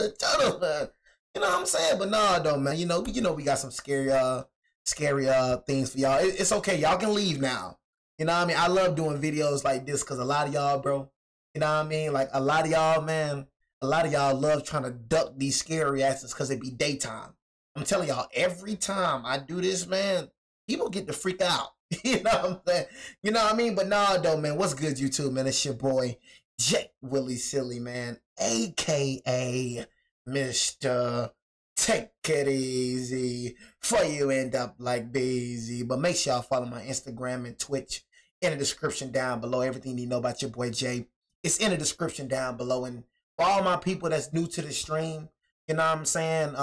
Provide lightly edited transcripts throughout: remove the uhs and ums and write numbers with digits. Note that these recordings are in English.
and gentlemen. You know what I'm saying? But nah, though, man. You know we got some scary things for y'all. It's okay. Y'all can leave now. You know what I mean? I love doing videos like this because a lot of y'all, bro, you know what I mean? Like, a lot of y'all, man, a lot of y'all love trying to duck these scary reactions because it be daytime. I'm telling y'all, every time I do this, man, people get to freak out. You know what I'm saying? You know what I mean? But nah, though, man, what's good, YouTube, man? It's your boy, Jake Willie Silly, man, a.k.a. Mr. Take it easy before you end up like Beezy. But make sure y'all follow my Instagram and Twitch in the description down below. Everything you know about your boy Jay, it's in the description down below. And for all my people that's new to the stream, you know what I'm saying?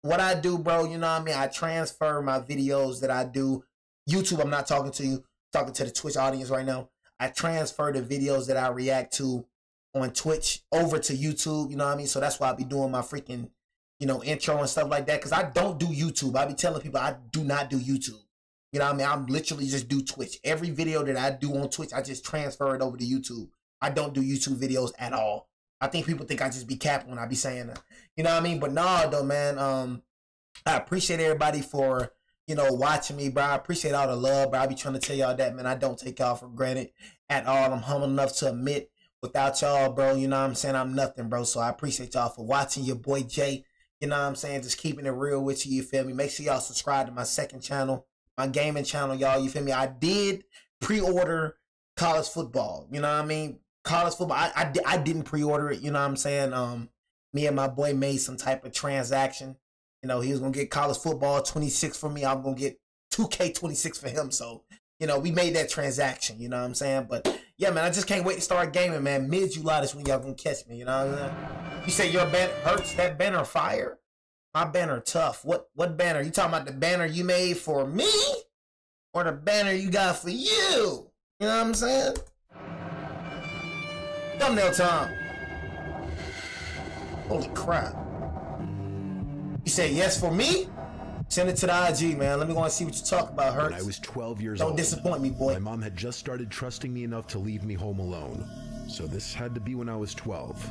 What I do, bro, you know what I mean? I transfer my videos that I do. YouTube, I'm not talking to you, I'm talking to the Twitch audience right now. I transfer the videos that I react to on Twitch over to YouTube, you know what I mean? So that's why I be doing my freaking, you know, intro and stuff like that, because I don't do YouTube. I be telling people I do not do YouTube. You know what I mean? I'm literally just do Twitch. Every video that I do on Twitch, I just transfer it over to YouTube. I don't do YouTube videos at all. I think people think I just be capping when I be saying that. You know what I mean? But nah, though, man, I appreciate everybody for, you know, watching me, bro. I appreciate all the love, bro. I be trying to tell y'all that, man. I don't take y'all for granted at all. I'm humble enough to admit, without y'all, bro, you know what I'm saying, I'm nothing, bro. So I appreciate y'all for watching. Your boy Jay, you know what I'm saying, just keeping it real with you, you feel me? Make sure y'all subscribe to my second channel, my gaming channel, y'all, you feel me? I did pre-order college football, you know what I mean? College football, I didn't pre-order it, you know what I'm saying? Me and my boy made some type of transaction. You know, he was going to get college football 26 for me. I'm going to get 2K 26 for him. So, you know, we made that transaction, you know what I'm saying? But yeah, man, I just can't wait to start gaming, man. Mid-July is when y'all gonna catch me, you know what I'm saying? You say your banner hurts, that banner fire? My banner tough. What banner? You talking about the banner you made for me? Or the banner you got for you? You know what I'm saying? Thumbnail time. Holy crap. You say yes for me? Send it to the IG, man. Let me go and see what you talk about, Hurts. When I was 12 years old, don't disappoint me, boy. My mom had just started trusting me enough to leave me home alone. So this had to be when I was 12.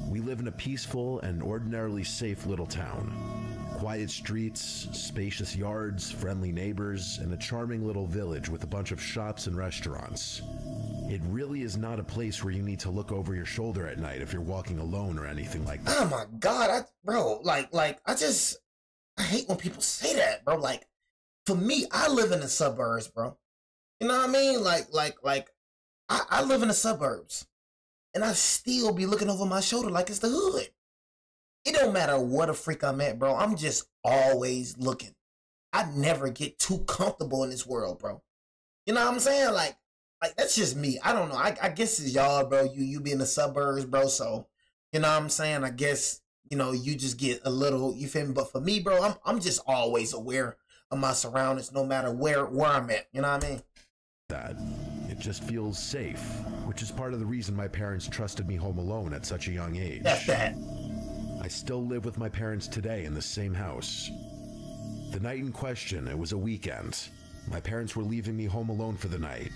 We live in a peaceful and ordinarily safe little town. Quiet streets, spacious yards, friendly neighbors, and a charming little village with a bunch of shops and restaurants. It really is not a place where you need to look over your shoulder at night if you're walking alone or anything like that. Oh my God, bro, I hate when people say that, bro. Like, for me, I live in the suburbs, bro. You know what I mean? I live in the suburbs, and I still be looking over my shoulder like it's the hood. It don't matter what a freak I'm at, bro. I'm just always looking. I never get too comfortable in this world, bro. You know what I'm saying? Like that's just me. I don't know. I guess it's y'all, bro. You be in the suburbs, bro. So, you know what I'm saying? I guess, you know, you just get a little, you feel me? But for me, bro, I'm just always aware of my surroundings, no matter where I'm at. You know what I mean? That it just feels safe, which is part of the reason my parents trusted me home alone at such a young age. That's that. I still live with my parents today in the same house. The night in question, it was a weekend. My parents were leaving me home alone for the night.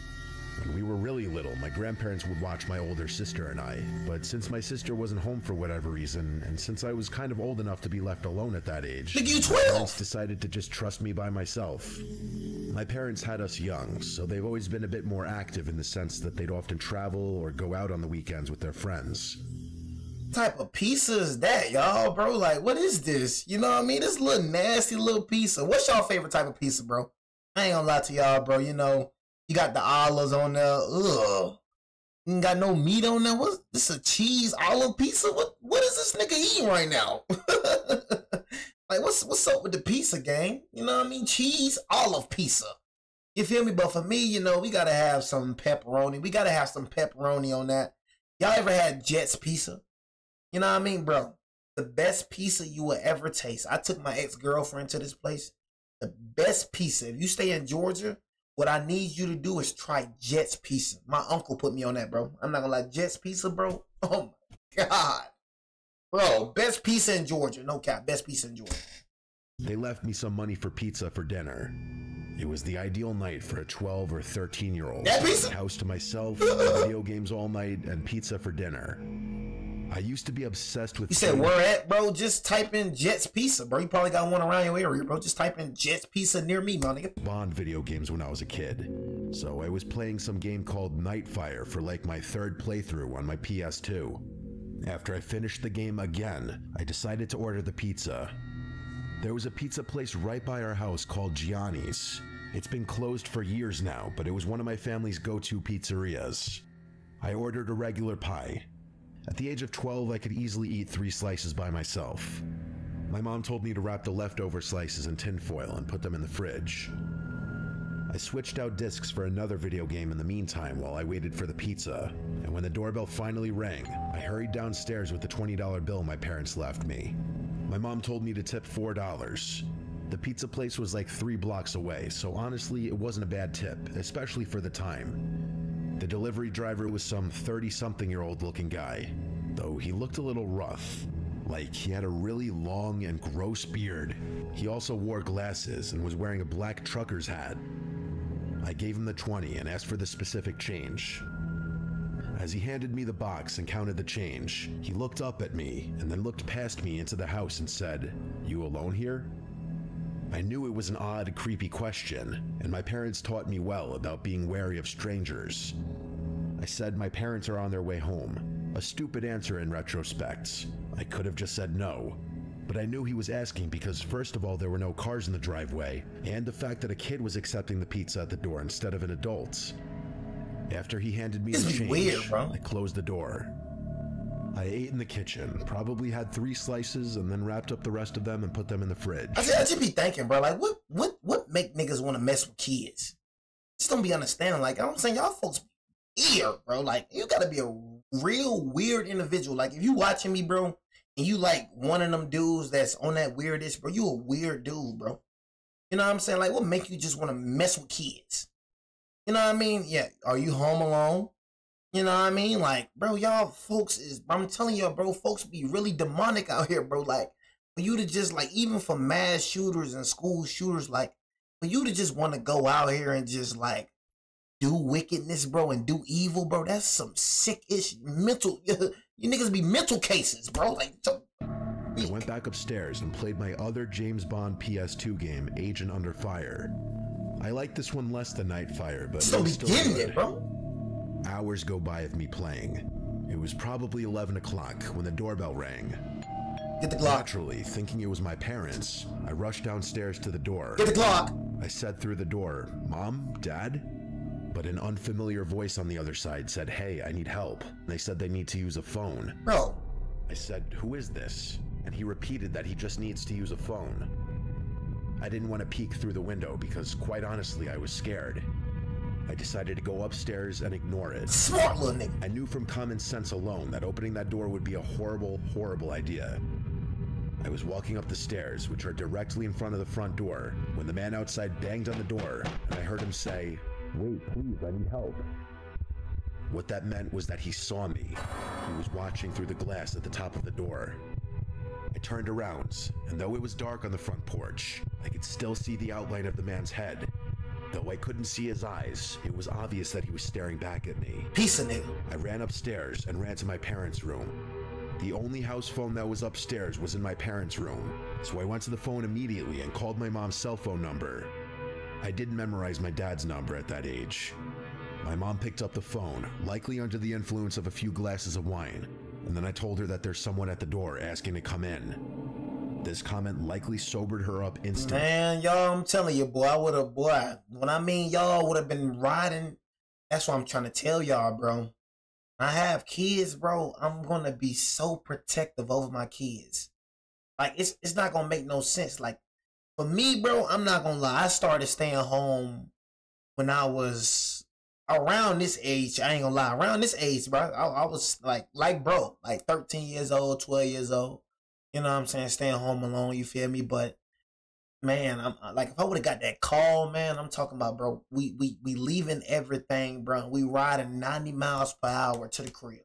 When we were really little, my grandparents would watch my older sister and I, but since my sister wasn't home for whatever reason, and since I was kind of old enough to be left alone at that age, you my 12. parents decided to just trust me by myself. My parents had us young, so they've always been a bit more active in the sense that they'd often travel or go out on the weekends with their friends. What type of pizza is that, y'all, bro? Like, what is this? You know what I mean? This little nasty little pizza. What's y'all favorite type of pizza, bro? I ain't gonna lie to y'all, bro. You know, you got the olives on there. Ugh. You ain't got no meat on there. What's this, a cheese olive pizza? What is this nigga eating right now? Like, what's up with the pizza gang? You know what I mean? Cheese olive pizza. You feel me? But for me, you know, we gotta have some pepperoni. We gotta have some pepperoni on that. Y'all ever had Jets pizza? You know what I mean, bro? The best pizza you will ever taste. I took my ex-girlfriend to this place. The best pizza. If you stay in Georgia, what I need you to do is try Jets pizza. My uncle put me on that, bro. I'm not gonna lie. Jets pizza, bro. Oh my God. Bro, best pizza in Georgia. No cap. Best pizza in Georgia. They left me some money for pizza for dinner. It was the ideal night for a 12 or 13-year-old. That pizza? House to myself, video games all night, and pizza for dinner. I used to be obsessed with. You said where at, bro? Just type in Jets Pizza, bro. You probably got one around your area, bro. Just type in Jets Pizza near me, my nigga. Bond video games when I was a kid. So I was playing some game called Nightfire for like my third playthrough on my PS2. After I finished the game again, I decided to order the pizza. There was a pizza place right by our house called Gianni's. It's been closed for years now, but it was one of my family's go-to pizzerias. I ordered a regular pie. At the age of 12, I could easily eat 3 slices by myself. My mom told me to wrap the leftover slices in tinfoil and put them in the fridge. I switched out discs for another video game in the meantime while I waited for the pizza, and when the doorbell finally rang, I hurried downstairs with the $20 bill my parents left me. My mom told me to tip $4. The pizza place was like 3 blocks away, so honestly, it wasn't a bad tip, especially for the time. The delivery driver was some 30-something-year-old looking guy, though he looked a little rough. Like, he had a really long and gross beard. He also wore glasses and was wearing a black trucker's hat. I gave him the 20 and asked for the specific change. As he handed me the box and counted the change, he looked up at me and then looked past me into the house and said, "You alone here?" I knew it was an odd, creepy question, and my parents taught me well about being wary of strangers. I said my parents are on their way home. A stupid answer in retrospect. I could have just said no. But I knew he was asking because first of all, there were no cars in the driveway, and the fact that a kid was accepting the pizza at the door instead of an adult. After he handed me the change, weird, bro. I closed the door. I ate in the kitchen, probably had 3 slices, and then wrapped up the rest of them and put them in the fridge. I just be thinking, bro, like, what make niggas want to mess with kids? Just don't be understanding. Like, I'm saying, y'all folks weird, bro. Like, you gotta be a real weird individual. Like, if you watching me, bro, and you like one of them dudes that's on that weirdish, bro, you a weird dude, bro. You know what I'm saying? Like, what make you just want to mess with kids? You know what I mean? Yeah, are you home alone? You know what I mean? Like, bro, y'all folks is, I'm telling y'all, bro, folks be really demonic out here, bro. Like, for you to just, like, even for mass shooters and school shooters, like, for you to just want to go out here and just, like, do wickedness, bro, and do evil, bro, that's some sick-ish mental, you niggas be mental cases, bro. Like, I went back upstairs and played my other James Bond PS2 game, Agent Under Fire. I like this one less than Nightfire, but still getting it, bro. Hours go by of me playing. It was probably 11 o'clock when the doorbell rang. Get the Glock. Naturally, thinking it was my parents, I rushed downstairs to the door. Get the Glock. I said through the door, "Mom? Dad?" But an unfamiliar voice on the other side said, "Hey, I need help." They said they need to use a phone. Bro. I said, "Who is this?" And he repeated that he just needs to use a phone. I didn't want to peek through the window because, quite honestly, I was scared. I decided to go upstairs and ignore it. Smart little nigga. I knew from common sense alone that opening that door would be a horrible, horrible idea. I was walking up the stairs, which are directly in front of the front door, when the man outside banged on the door, and I heard him say, "Wait, please, I need help." What that meant was that he saw me. He was watching through the glass at the top of the door. I turned around, and though it was dark on the front porch, I could still see the outline of the man's head. Though I couldn't see his eyes, it was obvious that he was staring back at me. Piece of nigga. I ran upstairs and ran to my parents' room. The only house phone that was upstairs was in my parents' room, so I went to the phone immediately and called my mom's cell phone number. I didn't memorize my dad's number at that age. My mom picked up the phone, likely under the influence of a few glasses of wine, and then I told her that there's someone at the door asking to come in. This comment likely sobered her up instantly. Man, y'all, I'm telling you, boy, when I mean y'all would have been riding, that's what I'm trying to tell y'all, bro. I have kids, bro. I'm gonna be so protective over my kids. Like, it's not gonna make no sense. Like, for me, bro, I'm not gonna lie. I started staying home when I was around this age. I ain't gonna lie. Around this age, bro, I was like bro, like 13 years old, 12 years old. You know what I'm saying? Staying home alone, you feel me? But man, I'm like, if I would have got that call, man, I'm talking about, bro, we leaving everything, bro. We riding 90 miles per hour to the crib.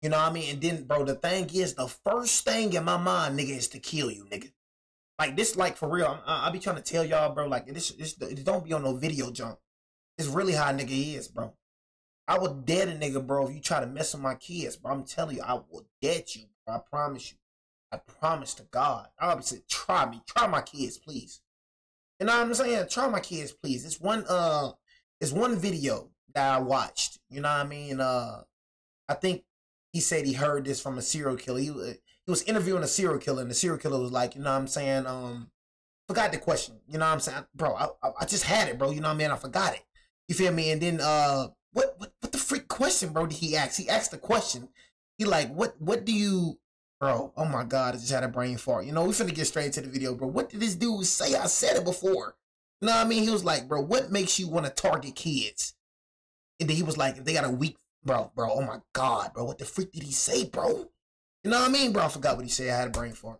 You know what I mean? And then, bro, the thing is, the first thing in my mind, nigga, is to kill you, nigga. Like, this, like, for real, I be trying to tell y'all, bro, like, this don't be on no video junk. It's really how a nigga is, bro. I would dead a nigga, bro, if you try to mess with my kids, bro. I'm telling you, I will dead you, bro. I promise you. I promise to God. I would say, try me. Try my kids, please. You know what I'm saying? Try my kids, please. It's one video that I watched. You know what I mean? I think he said he heard this from a serial killer. He was interviewing a serial killer, and the serial killer was like, you know what I'm saying? Forgot the question. You know what I'm saying? Bro, I just had it, bro. You know what I mean? I forgot it. You feel me? And then what the freak question, bro, did he ask? He asked the question. He like, what do you, bro? Oh my God, I just had a brain fart. You know, we finna get straight into the video, bro. What did this dude say? I said it before. You know what I mean? He was like, bro, what makes you want to target kids? And then he was like, if they got a weak, bro, oh my God, bro, what the freak did he say, bro? You know what I mean, bro? I forgot what he said. I had a brain fart.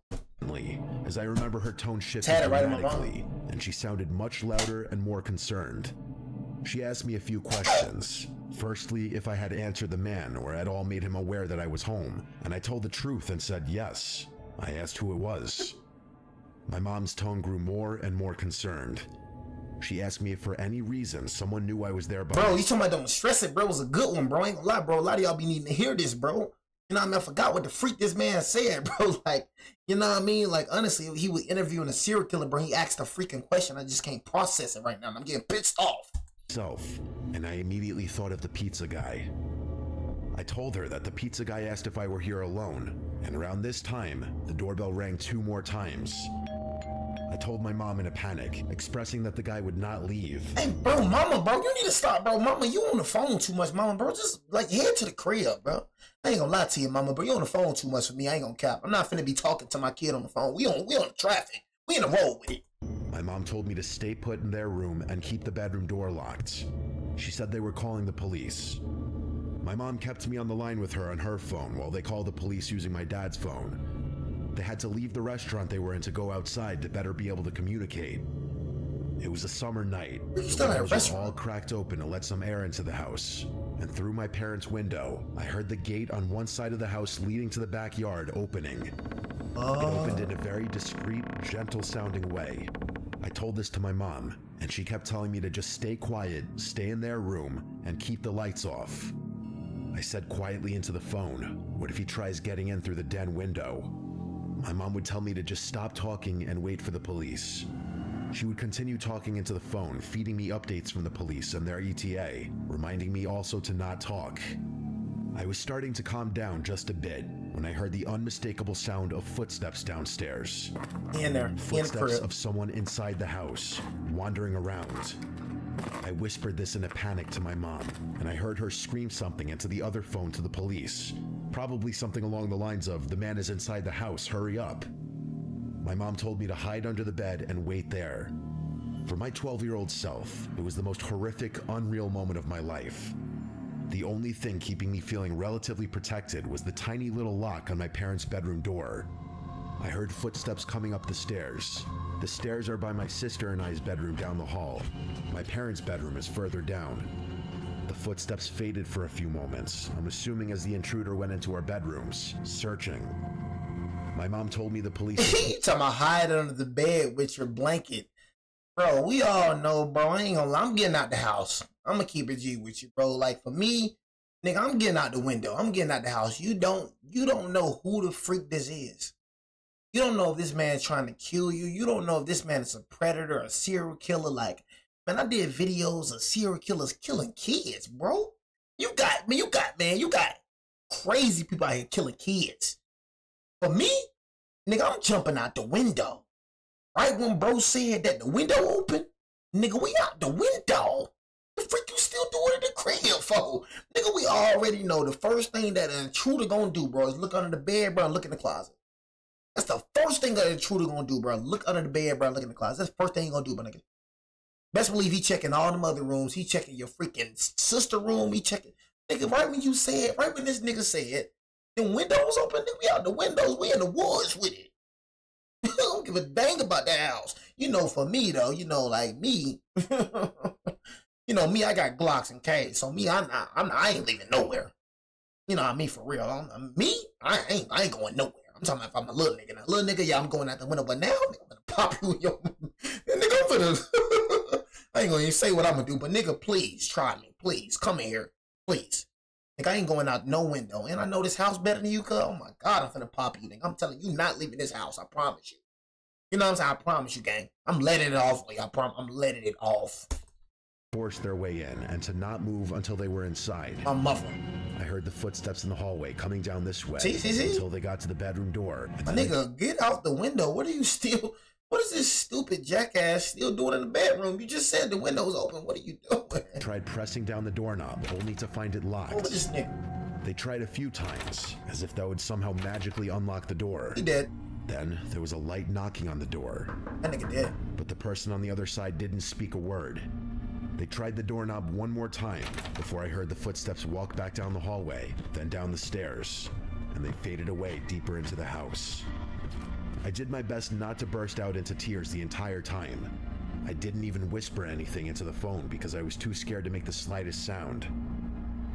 As I remember her tone shifted dramatically, and she sounded much louder and more concerned. She asked me a few questions. Firstly, if I had answered the man or at all made him aware that I was home, and I told the truth and said yes. I asked who it was. My mom's tone grew more and more concerned. She asked me if for any reason someone knew I was there by Bro, you talking about don't stress it, bro. It was a good one, bro. I ain't gonna lie, bro. A lot of y'all be needing to hear this, bro. You know what I mean? I forgot what the freak this man said, bro. Like, you know what I mean? Like, honestly, he was interviewing a serial killer, bro. He asked a freaking question. I just can't process it right now. I'm getting pissed off. And I immediately thought of the pizza guy. I told her that the pizza guy asked if I were here alone, and around this time, the doorbell rang 2 more times. I told my mom in a panic, expressing that the guy would not leave. Hey, bro, mama, bro, you need to stop, bro. Mama, you on the phone too much, mama, bro. Just, like, head to the crib, bro. I ain't gonna lie to you, mama, bro. You on the phone too much for me. I ain't gonna cap. I'm not finna be talking to my kid on the phone. We on the traffic. We in the road with it. My mom told me to stay put in their room and keep the bedroom door locked. She said they were calling the police. My mom kept me on the line with her on her phone while they called the police using my dad's phone. They had to leave the restaurant they were in to go outside to better be able to communicate. It was a summer night. The windows were all cracked open to let some air into the house. And through my parents' window, I heard the gate on one side of the house leading to the backyard opening. It opened in a very discreet, gentle-sounding way. I told this to my mom, and she kept telling me to just stay quiet, stay in their room, and keep the lights off. I said quietly into the phone, "What if he tries getting in through the den window?" My mom would tell me to just stop talking and wait for the police. She would continue talking into the phone, feeding me updates from the police and their ETA, reminding me also to not talk. I was starting to calm down just a bit when I heard the unmistakable sound of footsteps downstairs. Footsteps of someone inside the house, wandering around. I whispered this in a panic to my mom, and I heard her scream something into the other phone to the police. Probably something along the lines of, "The man is inside the house, hurry up." My mom told me to hide under the bed and wait there. For my 12-year-old self, it was the most horrific, unreal moment of my life. The only thing keeping me feeling relatively protected was the tiny little lock on my parents' bedroom door. I heard footsteps coming up the stairs. The stairs are by my sister and I's bedroom down the hall. My parents' bedroom is further down. The footsteps faded for a few moments, I'm assuming as the intruder went into our bedrooms, searching. My mom told me the police... You talking about hide under the bed with your blanket. Bro, we all know, bro, I ain't gonna lie, I'm getting out the house. I'm gonna keep it G with you, bro. Like, for me, nigga, I'm getting out the window. I'm getting out the house. You don't know who the freak this is. You don't know if this man's trying to kill you. You don't know if this man is a predator, a serial killer. Like, man, I did videos of serial killers killing kids, bro. You got crazy people out here killing kids. For me, nigga, I'm jumping out the window. Right when bro said that the window open, nigga, we out the window. The freak you still doing in the crib for? Nigga, we already know the first thing that an intruder gonna do, bro, is look under the bed, bro, and look in the closet. That's the first thing an intruder gonna do, bro. Look under the bed, bro, and look in the closet. That's the first thing he gonna do, bro, nigga. Best believe he checking all them other rooms. He checking your freaking sister room. He checking, nigga, right when this nigga said, the windows open, nigga, we out the windows. We in the woods with it. I don't give a dang about that house. You know, for me, though, you know, like me, you know, me, I got Glocks and K's. So me, I ain't leaving nowhere. You know what I mean? For real. I ain't going nowhere. I'm talking about if I'm a little nigga. Now, little nigga, yeah, I'm going out the window. But now, nigga, I'm gonna pop you in your... Nigga, I'm finna... I ain't gonna even say what I'm gonna do. But nigga, please, try me. Please, come in here. Please. Nigga, I ain't going out no window. And I know this house better than you, cuz. Oh my God, I'm finna pop you, nigga. I'm telling you, not leaving this house. I promise you. You know what I'm saying? I promise you, gang. I'm letting it off for you. I'm letting it off. Forced their way in and to not move until they were inside. I'm muffling. I heard the footsteps in the hallway coming down this way See? until they got to the bedroom door. My nigga, get out the window. What is this stupid jackass still doing in the bedroom? You just said the window was open. What are you doing? Tried pressing down the doorknob, only to find it locked. Over this nigga. They tried a few times, as if that would somehow magically unlock the door. He did. Then there was a light knocking on the door. That nigga did. But the person on the other side didn't speak a word. They tried the doorknob one more time before I heard the footsteps walk back down the hallway, then down the stairs, and they faded away deeper into the house. I did my best not to burst out into tears the entire time. I didn't even whisper anything into the phone because I was too scared to make the slightest sound.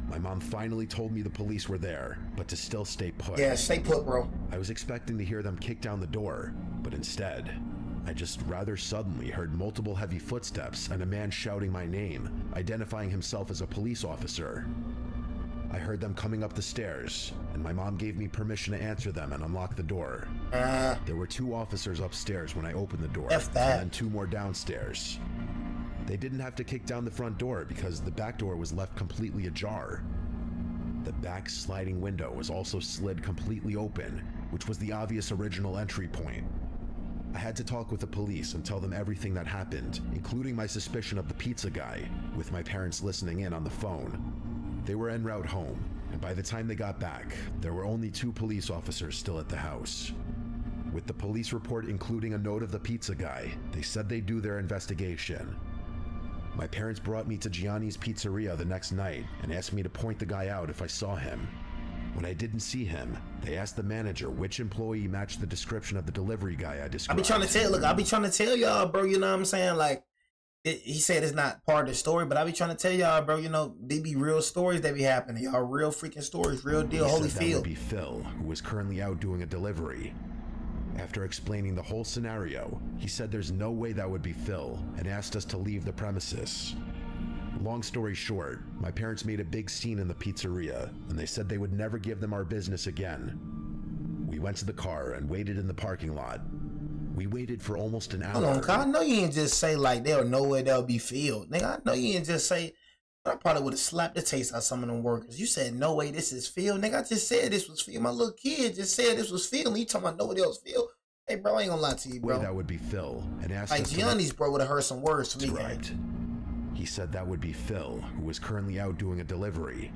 My mom finally told me the police were there, but to still stay put. Yeah, stay put, bro. I was expecting to hear them kick down the door, but instead, I just rather suddenly heard multiple heavy footsteps and a man shouting my name, identifying himself as a police officer. I heard them coming up the stairs, and my mom gave me permission to answer them and unlock the door. There were 2 officers upstairs when I opened the door, F that. and then 2 more downstairs. They didn't have to kick down the front door because the back door was left completely ajar. The back sliding window was also slid completely open, which was the obvious original entry point. I had to talk with the police and tell them everything that happened, including my suspicion of the pizza guy, with my parents listening in on the phone. They were en route home, and by the time they got back, there were only 2 police officers still at the house. With the police report including a note of the pizza guy, they said they'd do their investigation. My parents brought me to Gianni's Pizzeria the next night and asked me to point the guy out if I saw him. When I didn't see him, they asked the manager which employee matched the description of the delivery guy I described. I be trying to tell y'all, bro, you know what I'm saying? Like, he said it's not part of the story, but I be trying to tell y'all, bro, you know, they be real stories that be happening. Y'all real freaking stories, real deal, Holyfield. That would be Phil, who was currently out doing a delivery. After explaining the whole scenario, he said there's no way that would be Phil and asked us to leave the premises. Long story short, my parents made a big scene in the pizzeria, and they said they would never give them our business again. We went to the car and waited in the parking lot. We waited for almost an hour. Hold on, cause I know you ain't just say like there'll no way they'll be filled. Nigga, I know you ain't just say, I probably would have slapped the taste out of some of them workers. You said no way this is filled. Nigga, I just said this was filled. My little kid just said this was filled. You talking about nobody else filled? Hey bro, I ain't gonna lie to you, bro. That would be Phil, and asked like us Gianni's bro would have heard some words from me. Right. He said that would be Phil, who was currently out doing a delivery.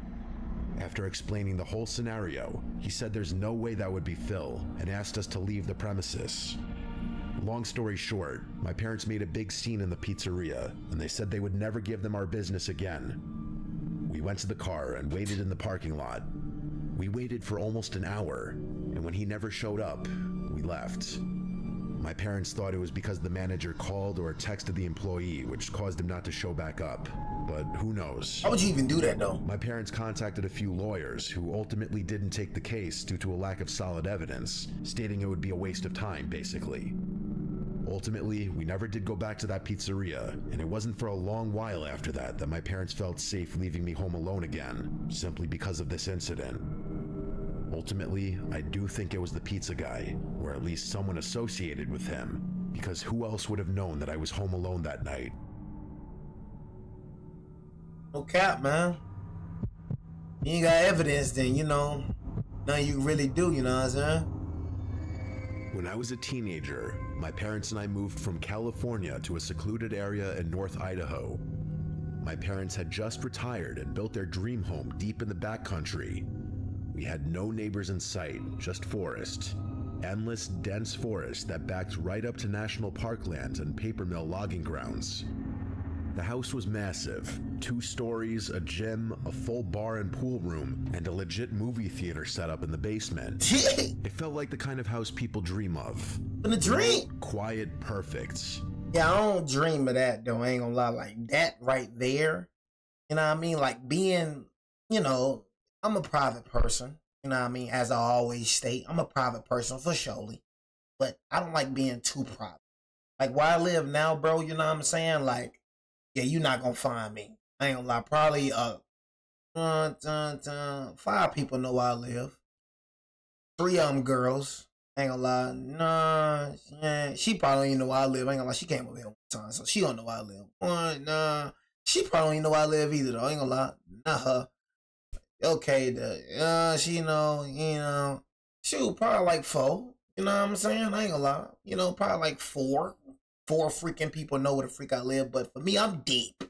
After explaining the whole scenario, he said there's no way that would be Phil and asked us to leave the premises. Long story short, my parents made a big scene in the pizzeria, and they said they would never give them our business again. We went to the car and waited in the parking lot. We waited for almost an hour, and when he never showed up, we left. My parents thought it was because the manager called or texted the employee, which caused him not to show back up. But who knows? How would you even do that, though? My parents contacted a few lawyers who ultimately didn't take the case due to a lack of solid evidence, stating it would be a waste of time, basically. Ultimately, we never did go back to that pizzeria, and it wasn't for a long while after that that my parents felt safe leaving me home alone again, simply because of this incident. Ultimately, I do think it was the pizza guy, or at least someone associated with him, because who else would have known that I was home alone that night? No cap, man. You ain't got evidence, then, you know, nothing you really do, you know what I'm saying? When I was a teenager, my parents and I moved from California to a secluded area in North Idaho. My parents had just retired and built their dream home deep in the backcountry. We had no neighbors in sight, just forest. Endless, dense forest that backed right up to national parklands and paper mill logging grounds. The house was massive, 2 stories, a gym, a full bar and pool room, and a legit movie theater set up in the basement. It felt like the kind of house people dream of. In a dream? Quiet, perfect. Yeah, I don't dream of that, though. I ain't gonna lie. Like, that right there, you know what I mean? Like, being, you know, I'm a private person, you know what I mean? As I always state, I'm a private person for surely. But I don't like being too private. Like, where I live now, bro, you know what I'm saying? Like, yeah, you're not gonna find me. I ain't gonna lie. Probably 5 people know where I live. 3 of them girls. Ain't gonna lie. Nah, yeah, she probably don't even know where I live. Ain't gonna lie. She came over here one time, so she don't know where I live. Nah, she probably don't even know where I live either, though. Ain't gonna lie. Not her. Okay, she know, shoot, probably like 4. You know what I'm saying? I ain't gonna lie. You know, probably like 4. 4 freaking people know where the freak I live, but for me, I'm deep.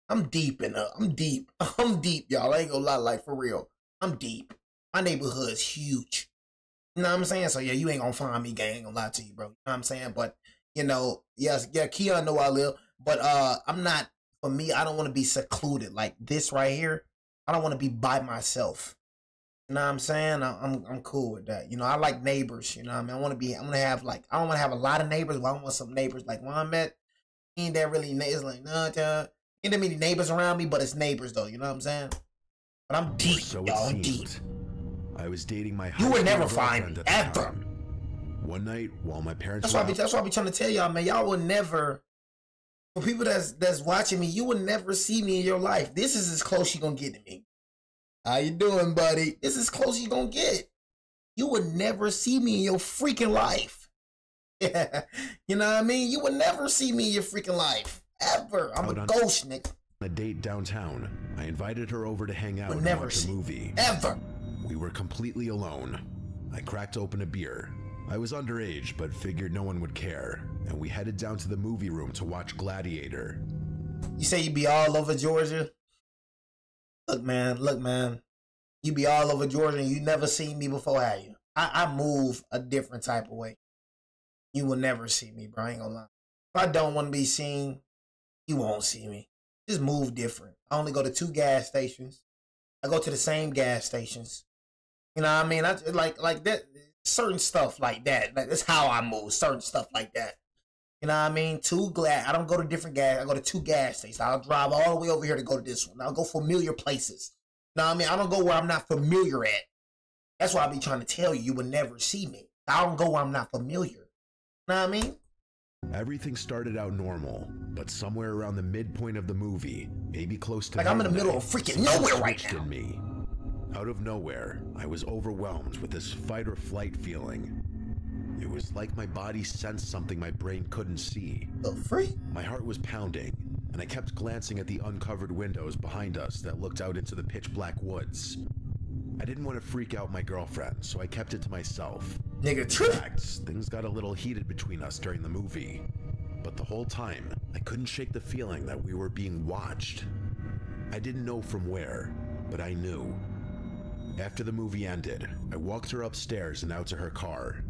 I'm deep in her. I'm deep. I'm deep, y'all. I ain't gonna lie, like, for real. I'm deep. My neighborhood's huge. You know what I'm saying? So, yeah, you ain't gonna find me, gang. I ain't gonna lie to you, bro. You know what I'm saying? But, you know, yes, yeah, Keon know where I live. But I'm not, for me, I don't want to be secluded. Like this right here, I don't want to be by myself. You know what I'm saying? I'm cool with that. You know, I like neighbors. You know what I mean? I'm gonna have, like, I don't want to have a lot of neighbors, but I want some neighbors. Like, when I met, ain't that really, it's like, nah, ain't that many neighbors around me, but it's neighbors, though. You know what I'm saying? But I'm deep, so y'all. I'm deep. I was dating my You would never find me, ever. One night, while my parents that's why I be trying to tell y'all, man. Y'all will never, for people that's watching me, you will never see me in your life. This is as close you gonna get to me. How you doing, buddy? This is as close you gonna get. You would never see me in your freaking life. Yeah. You know what I mean? You would never see me in your freaking life. Ever. I'm a ghost, nigga. On a date downtown, I invited her over to hang out and watch a movie. Ever. We were completely alone. I cracked open a beer. I was underage, but figured no one would care, and we headed down to the movie room to watch Gladiator. You say you be all over Georgia? Look, man. You be all over Georgia and you never seen me before, have you? I move a different type of way. You will never see me, bro. I ain't gonna lie. If I don't want to be seen, you won't see me. Just move different. I only go to 2 gas stations. I go to the same gas stations. You know what I mean? I like that, certain stuff like that. Like, that's how I move, certain stuff like that. You know what I mean? I don't go to different gas. I go to 2 gas stations. I'll drive all the way over here to go to this one. I'll go familiar places. You know what I mean? I don't go where I'm not familiar at. That's why I be trying to tell you, you would never see me. I don't go where I'm not familiar. You know what I mean? Everything started out normal, but somewhere around the midpoint of the movie, maybe close to like I'm in the middle of freaking nowhere right now. In me. Out of nowhere, I was overwhelmed with this fight or flight feeling. It was like my body sensed something my brain couldn't see. My heart was pounding, and I kept glancing at the uncovered windows behind us that looked out into the pitch black woods. I didn't want to freak out my girlfriend, so I kept it to myself. Nigga, trip. In fact, things got a little heated between us during the movie. But the whole time, I couldn't shake the feeling that we were being watched. I didn't know from where, but I knew. After the movie ended, I walked her upstairs and out to her car.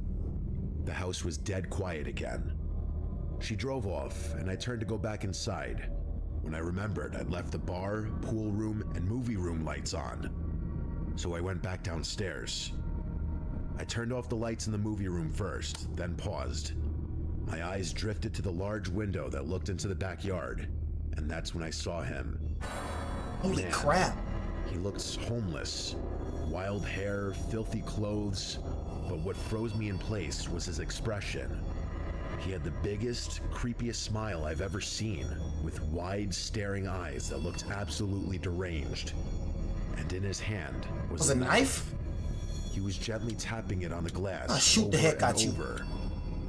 The house was dead quiet again. She drove off, and I turned to go back inside, when I remembered I'd left the bar, pool room, and movie room lights on. So I went back downstairs. I turned off the lights in the movie room first, then paused. My eyes drifted to the large window that looked into the backyard, and that's when I saw him. Holy crap. He looked homeless. Wild hair, filthy clothes, but what froze me in place was his expression. He had the biggest, creepiest smile I've ever seen, with wide, staring eyes that looked absolutely deranged. And in his hand was a knife? He was gently tapping it on the glass. I'll shoot the heck out you.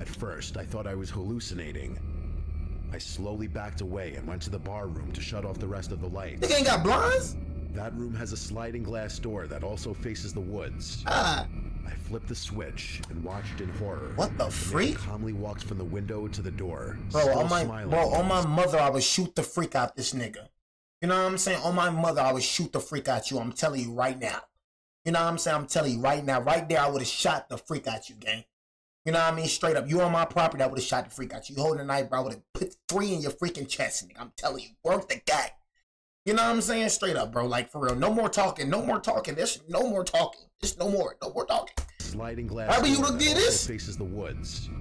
At first, I thought I was hallucinating. I slowly backed away and went to the bar room to shut off the rest of the lights. Nigga ain't got blinds? That room has a sliding glass door that also faces the woods. I flipped the switch and watched in horror. What the freak? Calmly walked from the window to the door. Bro, on my mother, I would shoot the freak out this nigga. You know what I'm saying? On my mother, I would shoot the freak out you. I'm telling you right now. You know what I'm saying? I'm telling you right now. Right there, I would have shot the freak out you, gang. You know what I mean? Straight up. You on my property, I would have shot the freak out you. You holding a knife, bro. I would have put 3 in your freaking chest, nigga. I'm telling you. Work the guy. You know what I'm saying? Straight up, bro. Like, for real. No more talking. No more talking. There's no more talking. There's no more talking. Sliding glass how you look did this? Faces the woods.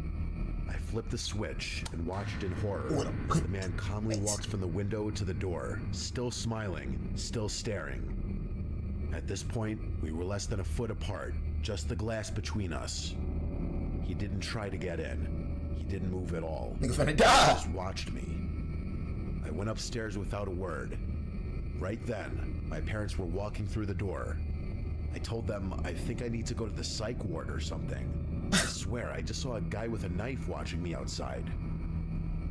I flipped the switch and watched in horror. The man calmly walked from the window to the door, still smiling, still staring. At this point, we were less than a foot apart, just the glass between us. He didn't try to get in. He didn't move at all. Nigga finna die. He just watched me. I went upstairs without a word. Right then, My parents were walking through the door. I told them I think I need to go to the psych ward or something. I swear, I just saw a guy with a knife watching me outside.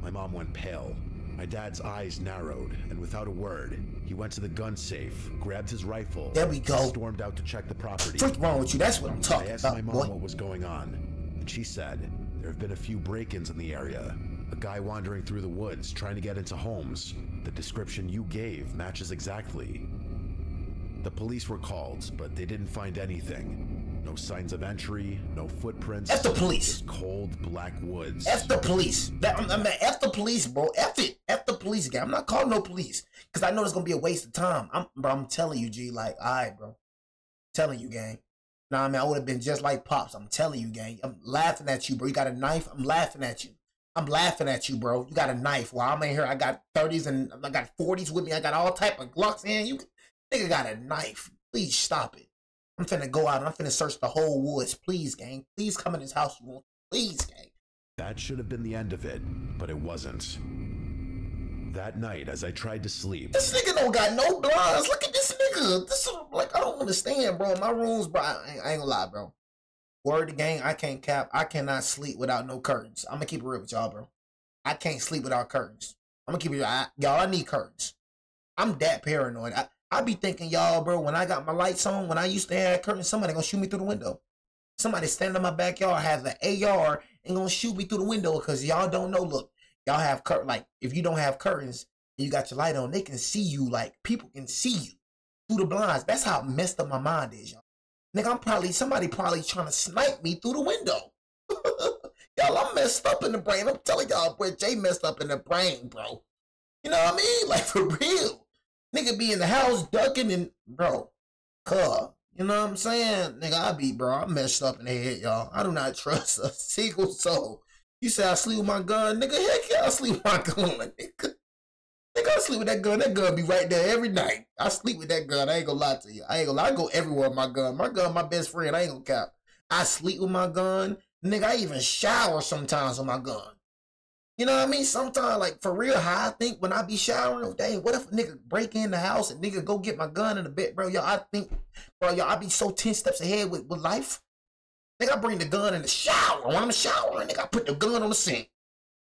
My mom went pale. My dad's eyes narrowed, and without a word, he went to the gun safe, grabbed his rifle, there we go, stormed out to check the property. What's wrong with you? That's what I'm talking about. I asked my mom what was going on, and she said there have been a few break-ins in the area. A guy wandering through the woods trying to get into homes. The description you gave matches exactly. The police were called, but they didn't find anything. No signs of entry, no footprints. F the police. Just cold black woods. F the police. F the police, bro. F it. F the police guy. I'm not calling no police because I know it's gonna be a waste of time. I'm telling you, G. Like, all right, bro. I'm telling you, gang. Nah, man, I would have been just like Pops. I'm telling you, gang. I'm laughing at you, bro. You got a knife? I'm laughing at you. I'm laughing at you, bro. You got a knife. While I'm in here, I got 30s and I got 40s with me. I got all type of Glocks in. You nigga got a knife. Please stop it. I'm finna go out and I'm finna search the whole woods. Please, gang. Please come in this house you want. Please, gang. That should have been the end of it, but it wasn't. That night, as I tried to sleep... This nigga don't got no blinds. Look at this nigga. This is like, I don't understand, bro. My rooms, bro, I ain't gonna lie, bro. Word to gang, I can't cap. I cannot sleep without no curtains. I'm gonna keep it real with y'all, bro. I can't sleep without curtains. I'm gonna keep it real. Y'all, I need curtains. I'm that paranoid. I be thinking, y'all, bro, when I got my lights on, when I used to have curtains, somebody gonna shoot me through the window. Somebody standing in my backyard, has an AR, and gonna shoot me through the window because y'all don't know. Look, y'all have curtains. Like, if you don't have curtains and you got your light on, they can see you. Like, people can see you through the blinds. That's how messed up my mind is, y'all. Nigga, somebody probably trying to snipe me through the window. Y'all, I'm messed up in the brain. I'm telling y'all, boy, Jay messed up in the brain, bro. You know what I mean? Like, for real. Nigga be in the house ducking and, bro, you know what I'm saying? Nigga, bro, I'm messed up in the head, y'all. I do not trust a single soul. You say I sleep with my gun? Nigga, heck yeah, I sleep with my gun, nigga. Nigga, I sleep with that gun. That gun be right there every night. I sleep with that gun. I ain't gonna lie to you. I ain't gonna lie. I go everywhere with my gun. My gun, my best friend. I ain't gonna cap. I sleep with my gun. Nigga, I even shower sometimes with my gun. You know what I mean? Sometimes, like, for real, how I think when I be showering, dang, what if a nigga break in the house and nigga go get my gun in the bed, bro? Y'all, I think, bro, y'all, I be so 10 steps ahead with life. Nigga, I bring the gun in the shower. When I'm showering, nigga, I put the gun on the sink.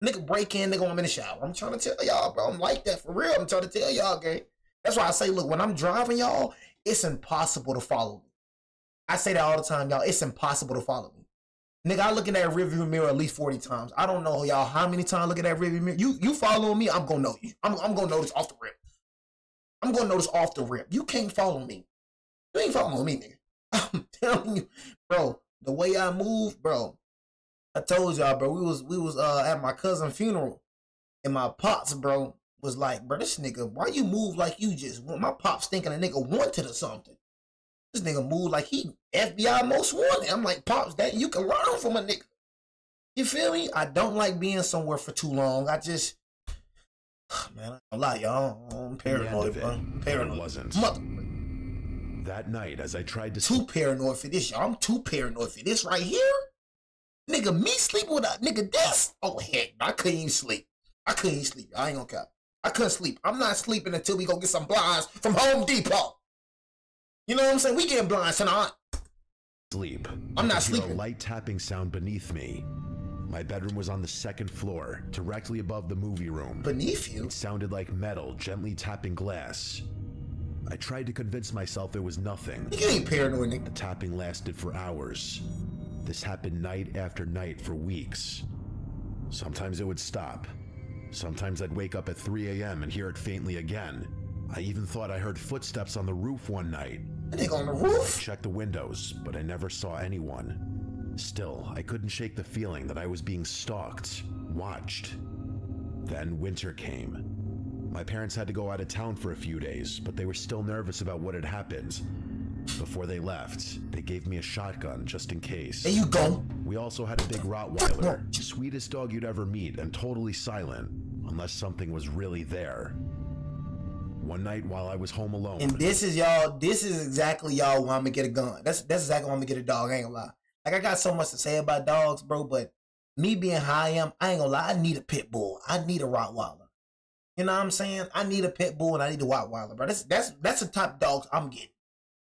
Nigga break in, nigga, I'm in the shower. I'm trying to tell y'all, bro. I'm like that for real. I'm trying to tell y'all, gang. That's why I say, look, when I'm driving, y'all, it's impossible to follow me. I say that all the time, y'all. It's impossible to follow me. Nigga, I look in that rearview mirror at least 40 times. I don't know, y'all, how many times I look at that rearview mirror. You following me, I'm gonna know you. I'm gonna know this off the rip. I'm gonna know this off the rip. You can't follow me. You ain't following me, nigga. I'm telling you, bro, the way I move, bro. I told y'all, bro, we was at my cousin's funeral, and my pops, bro, was like, bro, this nigga, why you move like you just want? My pops thinking a nigga wanted or something. This nigga move like he FBI most wanted. I'm like, pops, that you can learn from a nigga. You feel me? I don't like being somewhere for too long. I just, man, I don't lie, y'all. I'm paranoid, bro. I'm paranoid. Wasn't. That night, as I tried to... Too paranoid for this, y'all. I'm too paranoid for this right here. Nigga, me sleeping with a nigga, that's... Oh, heck, I couldn't even sleep. I couldn't even sleep. I ain't gonna cap. I couldn't sleep. I'm not sleeping until we go get some blinds from Home Depot. You know what I'm saying? We getting blinds tonight. Sleep. I'm not sleeping. A light tapping sound beneath me. My bedroom was on the second floor, directly above the movie room. Beneath you? It sounded like metal gently tapping glass. I tried to convince myself it was nothing. You ain't paranoid, nigga. The tapping lasted for hours. This happened night after night for weeks. Sometimes it would stop. Sometimes I'd wake up at 3 a.m. and hear it faintly again. I even thought I heard footsteps on the roof one night. I think on the roof? I checked the windows, but I never saw anyone. Still, I couldn't shake the feeling that I was being stalked, watched. Then winter came. My parents had to go out of town for a few days, but they were still nervous about what had happened. Before they left, they gave me a shotgun just in case. There you go. We also had a big Rottweiler, sweetest dog you'd ever meet and totally silent, unless something was really there. One night while I was home alone. And this is y'all, this is exactly y'all why I'm gonna get a gun. That's exactly why I'm gonna get a dog, I ain't gonna lie. Like, I got so much to say about dogs, bro, but me being how I am, I ain't gonna lie, I need a pit bull. I need a Rottweiler. You know what I'm saying? I need a pit bull and I need a Rottweiler, bro. That's the type of dogs I'm getting.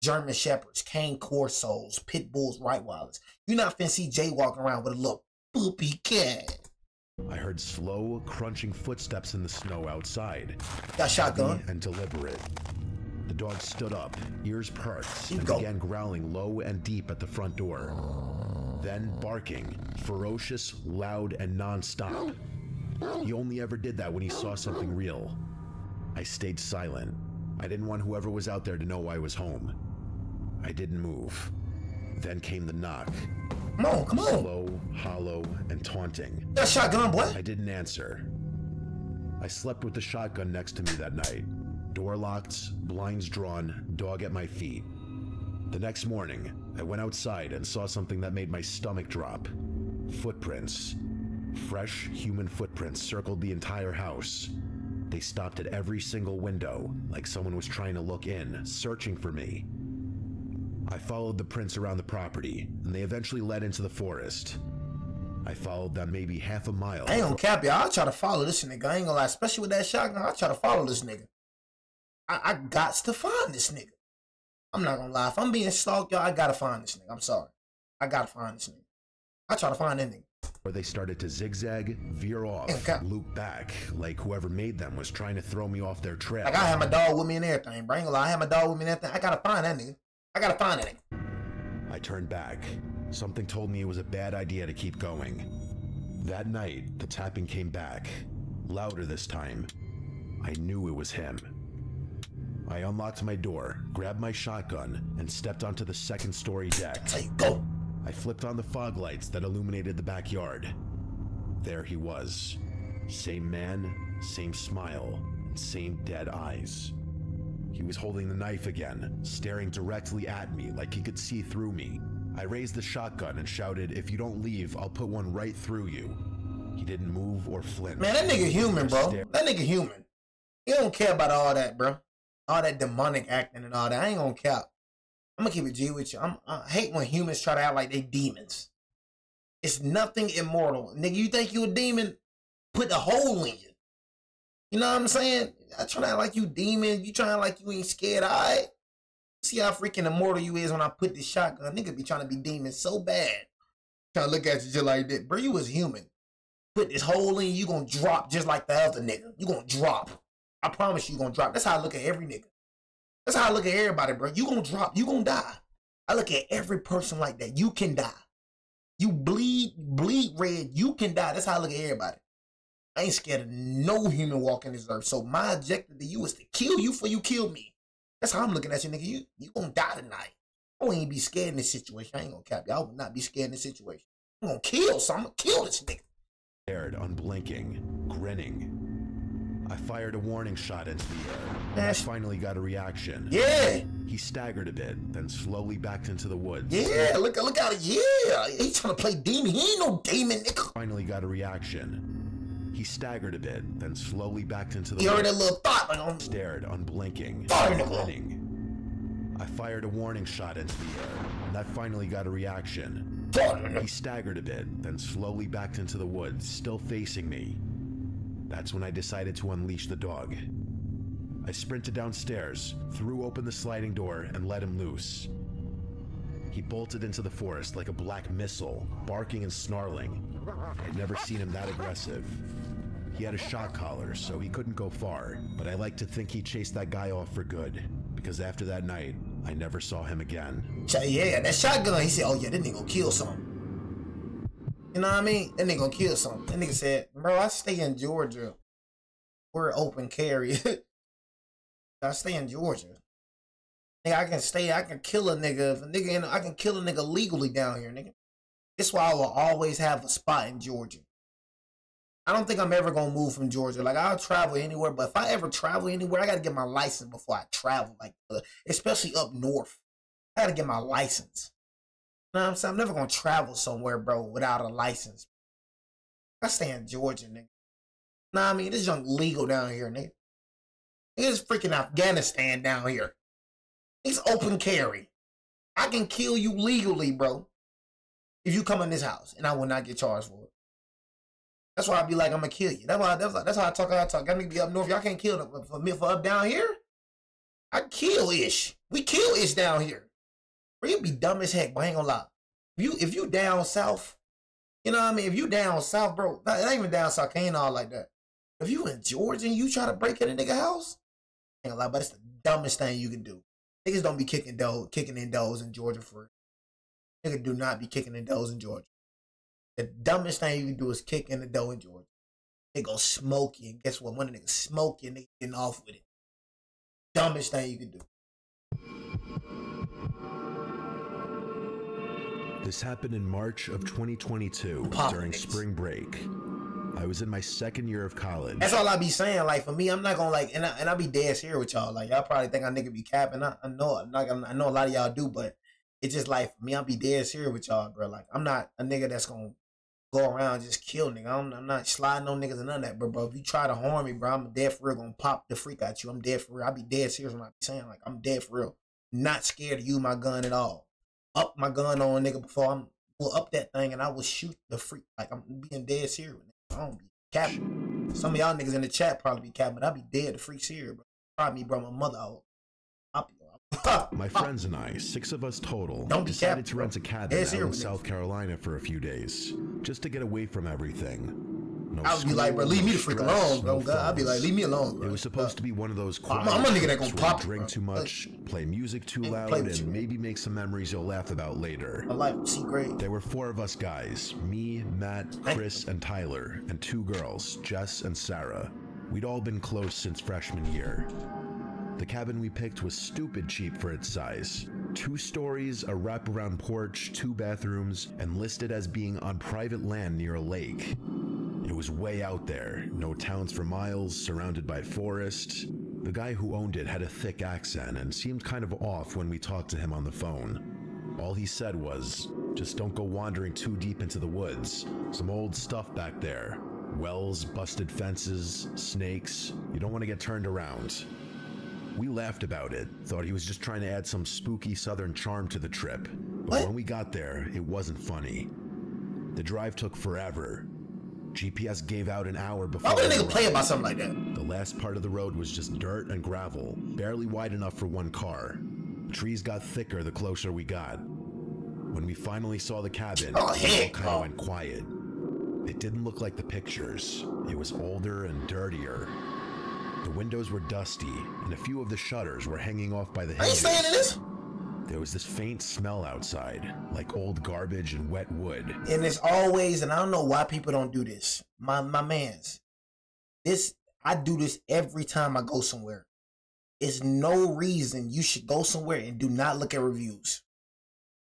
German Shepherds, Cane Corsos, Pit Bulls, Rottweilers. You're not finna see Jay walking around with a little poopy cat. I heard slow, crunching footsteps in the snow outside. Got shotgun. And deliberate. The dog stood up, ears perked, and go. began growling low and deep at the front door. Then barking, ferocious, loud, and non-stop. He only ever did that when he saw something real. I stayed silent. I didn't want whoever was out there to know I was home. I didn't move. Then came the knock. Come on. Slow, hollow, and taunting. Got a shotgun, boy. I didn't answer. I slept with the shotgun next to me that night. Door locked, blinds drawn, dog at my feet. The next morning, I went outside and saw something that made my stomach drop. Footprints. Fresh human footprints circled the entire house. They stopped at every single window, like someone was trying to look in, searching for me. I followed the prints around the property, and they eventually led into the forest. I followed them maybe half a mile. I ain't gonna cap y'all. I'll try to follow this nigga. I ain't gonna lie, especially with that shotgun. I'll try to follow this nigga. I got to find this nigga. I'm not gonna lie. If I'm being stalked, y'all, I gotta find this nigga. I'm sorry. I gotta find this nigga. I try to find that nigga. Where they started to zigzag, veer off, loop back, like whoever made them was trying to throw me off their trail. Like I had my dog with me and everything, bro. I ain't gonna lie. I had my dog with me and everything. I gotta find that nigga. I gotta find that nigga. I turned back. Something told me it was a bad idea to keep going. That night, the tapping came back. Louder this time. I knew it was him. I unlocked my door, grabbed my shotgun, and stepped onto the second-story deck. There you go. I flipped on the fog lights that illuminated the backyard. There he was. Same man, same smile, and same dead eyes. He was holding the knife again, staring directly at me like he could see through me. I raised the shotgun and shouted, "If you don't leave, I'll put one right through you." He didn't move or flinch. Man, that nigga human, bro. That nigga human. He don't care about all that, bro. All that demonic acting and all that. I ain't gonna cap. I'm gonna keep it G with you. I hate when humans try to act like they demons. It's nothing immortal. Nigga, you think you a demon? Put a hole in you. You know what I'm saying? I try to act like you demon. You trying to act like you ain't scared, alright? See how freaking immortal you is when I put this shotgun. Nigga be trying to be demon so bad. Trying to look at you just like that. Bro, you was human. Put this hole in you gonna drop just like the other nigga. You gonna drop. I promise you gonna drop. That's how I look at every nigga. That's how I look at everybody, bro. You gonna drop. You gonna die. I look at every person like that. You can die. You bleed red. You can die. That's how I look at everybody. I ain't scared of no human walking this earth. So my objective to you is to kill you before you kill me. That's how I'm looking at you, nigga. You gonna die tonight. I won't even be scared in this situation. I ain't gonna cap you. I would not be scared in this situation. I'm gonna kill some. I'm gonna kill this nigga. Stared, unblinking, grinning. I fired a warning shot into the air, and I finally got a reaction. Yeah. He staggered a bit, then slowly backed into the woods. Yeah, look out. Yeah. He trying to play demon. He ain't no demon, nigga. Finally got a reaction. He staggered a bit, then slowly backed into the woods. You heard that little thought, like, stared, unblinking, grinning. I fired a warning shot into the air, and that finally got a reaction. He staggered a bit, then slowly backed into the woods, still facing me. That's when I decided to unleash the dog. I sprinted downstairs, threw open the sliding door, and let him loose. He bolted into the forest like a black missile, barking and snarling. I'd never seen him that aggressive. He had a shock collar, so he couldn't go far, but I like to think he chased that guy off for good, because after that night, I never saw him again. Yeah, that shotgun, he said, "Oh yeah, that nigga gonna kill something." You know what I mean? That nigga gonna kill something. That nigga said, "Bro, I stay in Georgia. We're open carry. I stay in Georgia. Nigga, I can kill a nigga. If a nigga I can kill a nigga legally down here, nigga. That's why I will always have a spot in Georgia. I don't think I'm ever gonna move from Georgia. Like, I'll travel anywhere, but if I ever travel anywhere, I gotta get my license before I travel. Like, especially up north. I gotta get my license. You know what I'm saying? I'm never gonna travel somewhere, bro, without a license. I stay in Georgia, nigga. Nah, I mean, this junk legal down here, nigga. It's freaking Afghanistan down here. It's open carry. I can kill you legally, bro, if you come in this house, and I will not get charged for it. That's why I be like, I'm gonna kill you. That's how I talk. Y'all need to be up north. Y'all can't kill them. For up down here, I kill ish. We kill ish down here. Bro, you be dumb as heck, but I ain't gonna lie. If you down south, you know what I mean? If you down south, bro, it ain't even down south, ain't all like that. If you in Georgia and you try to break in a nigga house, ain't gonna lie, but it's the dumbest thing you can do. Niggas don't be kicking in doors in Georgia for it. Niggas do not be kicking in doors in Georgia. The dumbest thing you can do is kick in the door in Georgia. They go smoke you, and guess what? When a nigga smoke you, they getting off with it. Dumbest thing you can do. This happened in March of 2022 during spring break. I was in my second year of college. That's all I be saying. Like, for me, I'm not gonna like, and I be dead serious with y'all. Like, y'all probably think I nigga be capping. I know a lot of y'all do, but it's just like, for me, I'll be dead serious with y'all, bro. Like, I'm not a nigga that's gonna go around and just kill nigga. I'm not sliding on niggas and none of that, bro. If you try to harm me, bro, I'm dead for real gonna pop the freak at you. I'm dead for real. I be dead serious when I be saying, like, I'm dead for real. Not scared to use my gun at all. Up my gun on a nigga before I'm will up that thing and I will shoot the freak. Like, I'm being dead serious. I don't be capping. Some of y'all niggas in the chat probably be capping, but I be dead the freak serious, bro. Probably me, bro. My mother out. My friends and I, 6 of us total, capping, decided to rent a cabin out in South Carolina for a few days, just to get away from everything. No I would be like, bro, leave me the freak alone, bro. God, I'd be like, leave me alone, bro. It was supposed to be one of those quiet I'm a nigga that gonna pop, drink too much, play music too loud, and maybe make some memories you'll laugh about later. My life was great. There were 4 of us guys, me, Matt, Chris, and Tyler, and 2 girls, Jess and Sarah. We'd all been close since freshman year. The cabin we picked was stupid cheap for its size. 2 stories, a wraparound porch, 2 bathrooms, and listed as being on private land near a lake. It was way out there, no towns for miles, surrounded by forest. The guy who owned it had a thick accent and seemed kind of off when we talked to him on the phone. All he said was, just don't go wandering too deep into the woods. Some old stuff back there. Wells, busted fences, snakes. You don't want to get turned around. We laughed about it, thought he was just trying to add some spooky southern charm to the trip. But when we got there, it wasn't funny. The drive took forever. GPS gave out an hour before. Why would a nigga play about something like that? The last part of the road was just dirt and gravel, barely wide enough for 1 car. Trees got thicker the closer we got. When we finally saw the cabin, it all kind of went quiet. It didn't look like the pictures. It was older and dirtier. The windows were dusty, and a few of the shutters were hanging off by the hinges. I ain't saying this. There was this faint smell outside, like old garbage and wet wood. And it's always, and I don't know why people don't do this. My mans, I do this every time I go somewhere. It's no reason you should go somewhere and do not look at reviews.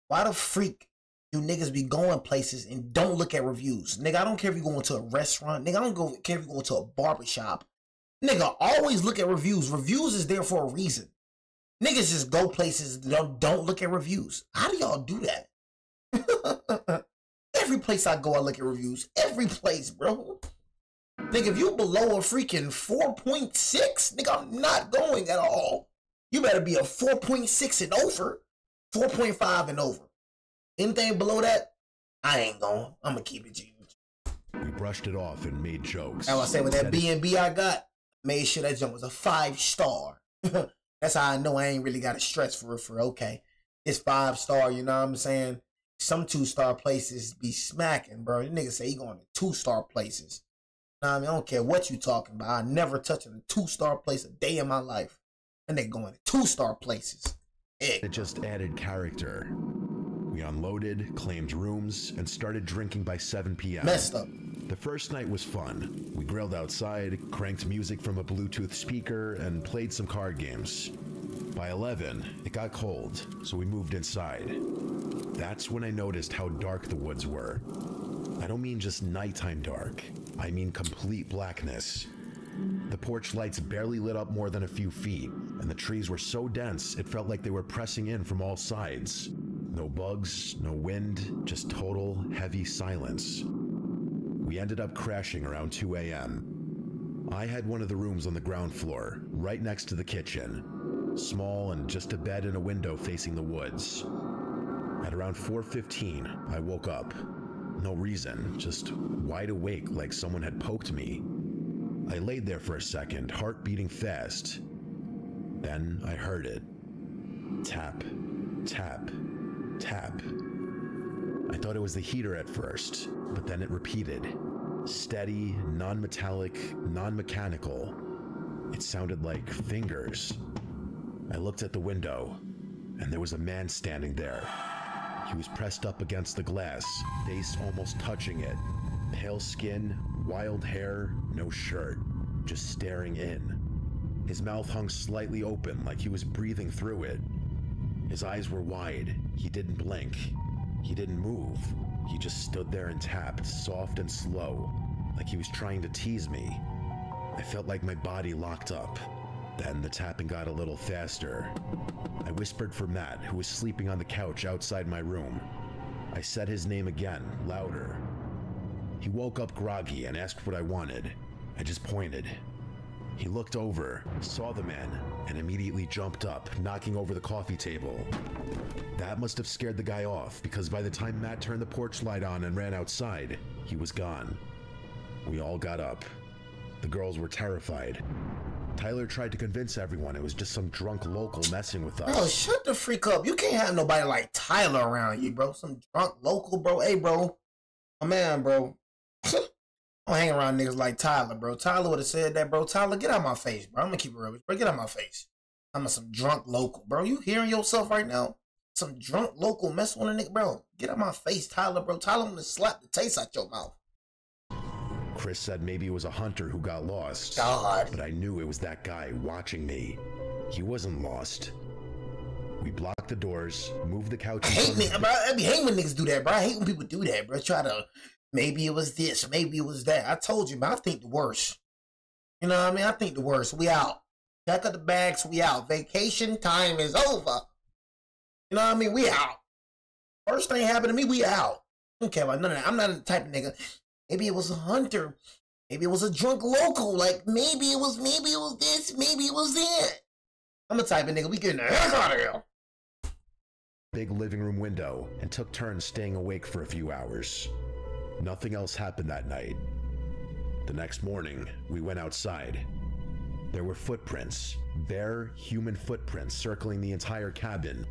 Why the freak do niggas be going places and don't look at reviews? Nigga, I don't care if you're going to a restaurant. Nigga, I don't care if you're going to a barbershop. Nigga, always look at reviews. Reviews is there for a reason. Niggas just go places and don't look at reviews. How do y'all do that? Every place I go, I look at reviews. Every place, bro. Nigga, if you below a freaking 4.6, nigga, I'm not going at all. You better be a 4.6 and over. 4.5 and over. Anything below that, I ain't going. I'm gonna keep it G. We brushed it off and made jokes. As I say, with that B&B I got, made sure that jump was a 5-star. That's how I know I ain't really got to stress for okay. It's 5-star, you know what I'm saying? Some 2-star places be smacking, bro. The nigga say he going to 2-star places. You know what I mean? I don't care what you talking about. I never touched a 2-star place a day in my life. And they going to 2-star places. It just added character. We unloaded, claimed rooms, and started drinking by 7 p.m. Messed up. The first night was fun. We grilled outside, cranked music from a Bluetooth speaker, and played some card games. By 11, it got cold, so we moved inside. That's when I noticed how dark the woods were. I don't mean just nighttime dark. I mean complete blackness. The porch lights barely lit up more than a few feet, and the trees were so dense it felt like they were pressing in from all sides. No bugs, no wind, just total, heavy silence. We ended up crashing around 2 a.m. I had one of the rooms on the ground floor, right next to the kitchen. Small and just a bed and a window facing the woods. At around 4:15, I woke up. No reason, just wide awake like someone had poked me. I laid there for a second, heart beating fast. Then I heard it. Tap, tap, tap. I thought it was the heater at first, but then it repeated. Steady, non-metallic, non-mechanical. It sounded like fingers. I looked at the window, and there was a man standing there. He was pressed up against the glass, face almost touching it. Pale skin, wild hair, no shirt, just staring in. His mouth hung slightly open like he was breathing through it. His eyes were wide. He didn't blink. He didn't move. He just stood there and tapped, soft and slow, like he was trying to tease me. I felt like my body locked up. Then the tapping got a little faster. I whispered for Matt, who was sleeping on the couch outside my room. I said his name again, louder. He woke up groggy and asked what I wanted. I just pointed. He looked over, saw the man, and immediately jumped up, knocking over the coffee table. That must have scared the guy off, because by the time Matt turned the porch light on and ran outside, he was gone. We all got up. The girls were terrified. Tyler tried to convince everyone it was just some drunk local messing with us. Bro, shut the freak up. You can't have nobody like Tyler around you, bro. Some drunk local, bro. Hey, bro. My man, bro. I don't hang around niggas like Tyler, bro. Tyler would have said that, bro. Tyler, get out my face, bro. I'm gonna keep it real with you, bro. Get out my face. I'm some drunk local, bro. You hearing yourself right now? Some drunk local messing with a nigga, bro. Get out my face, Tyler, bro. Tyler wanna slap the taste out your mouth. Chris said maybe it was a hunter who got lost. God. But I knew it was that guy watching me. He wasn't lost. We blocked the doors, moved the couch. I hate me, bro. I hate when niggas do that, bro. I hate when people do that, bro. Try to, maybe it was this, maybe it was that. I told you, but I think the worst. You know what I mean? I think the worst. We out. Pack up the bags, we out. Vacation time is over. You know what I mean? We out. First thing happened to me, we out. I don't care about none of that. I'm not the type of nigga. Maybe it was a hunter. Maybe it was a drunk local. Like, maybe it was this, maybe it was that. I'm the type of nigga, we getting the heck out of here. Big living room window and took turns staying awake for a few hours. Nothing else happened that night. The next morning, we went outside. There were footprints, bare human footprints circling the entire cabin.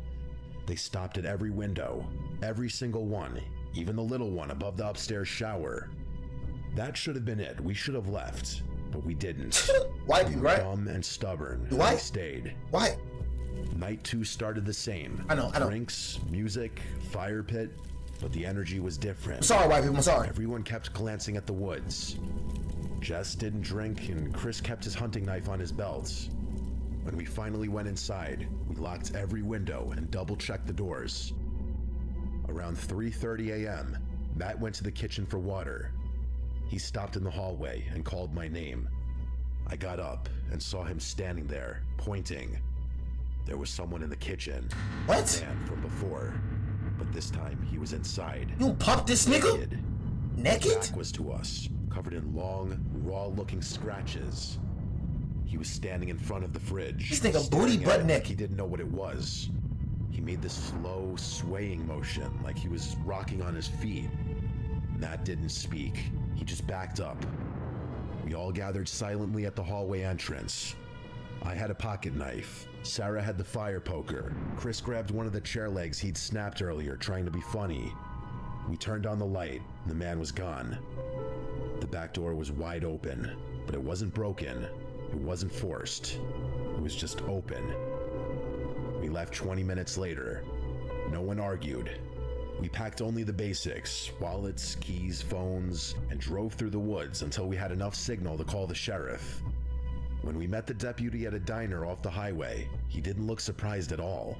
They stopped at every window, every single one, even the little one above the upstairs shower. That should have been it. We should have left, but we didn't. White people, right? Dumb and stubborn. Why? We stayed. Why? Night 2 started the same. I know. Drinks, music, fire pit, but the energy was different. I'm sorry, white people, I'm sorry. Everyone kept glancing at the woods. Jess didn't drink, and Chris kept his hunting knife on his belt. When we finally went inside, we locked every window and double-checked the doors. Around 3:30 a.m., Matt went to the kitchen for water. He stopped in the hallway and called my name. I got up and saw him standing there, pointing. There was someone in the kitchen. What? A man from before, but this time he was inside. You pumped this nigga? Naked? His back was to us, covered in long, raw-looking scratches. He was standing in front of the fridge. This nigga booty butt like naked. he didn't know what it was. He made this slow, swaying motion, like he was rocking on his feet. Matt didn't speak. He just backed up. We all gathered silently at the hallway entrance. I had a pocket knife. Sarah had the fire poker. Chris grabbed one of the chair legs he'd snapped earlier, trying to be funny. We turned on the light, and the man was gone. The back door was wide open, but it wasn't broken. It wasn't forced. It was just open. We left 20 minutes later. No one argued. We packed only the basics, wallets, keys, phones, and drove through the woods until we had enough signal to call the sheriff. When we met the deputy at a diner off the highway, he didn't look surprised at all.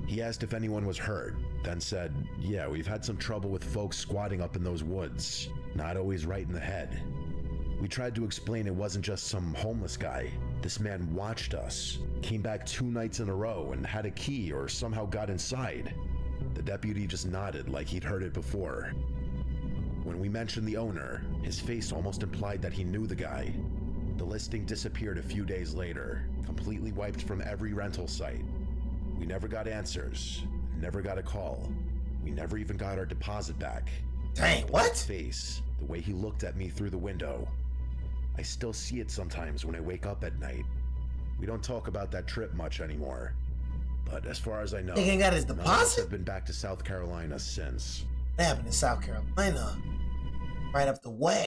He asked if anyone was hurt, then said, "Yeah, we've had some trouble with folks squatting up in those woods. Not always right in the head." We tried to explain it wasn't just some homeless guy. This man watched us, came back 2 nights in a row, and had a key or somehow got inside. The deputy just nodded like he'd heard it before. When we mentioned the owner, his face almost implied that he knew the guy. The listing disappeared a few days later, completely wiped from every rental site. We never got answers, never got a call. We never even got our deposit back. Dang, But what? that face, the way he looked at me through the window, I still see it sometimes when I wake up at night. We don't talk about that trip much anymore. But as far as I know, Nigga ain't got his none of us deposit? have been back to South Carolina since. What happened in South Carolina? Right up the way.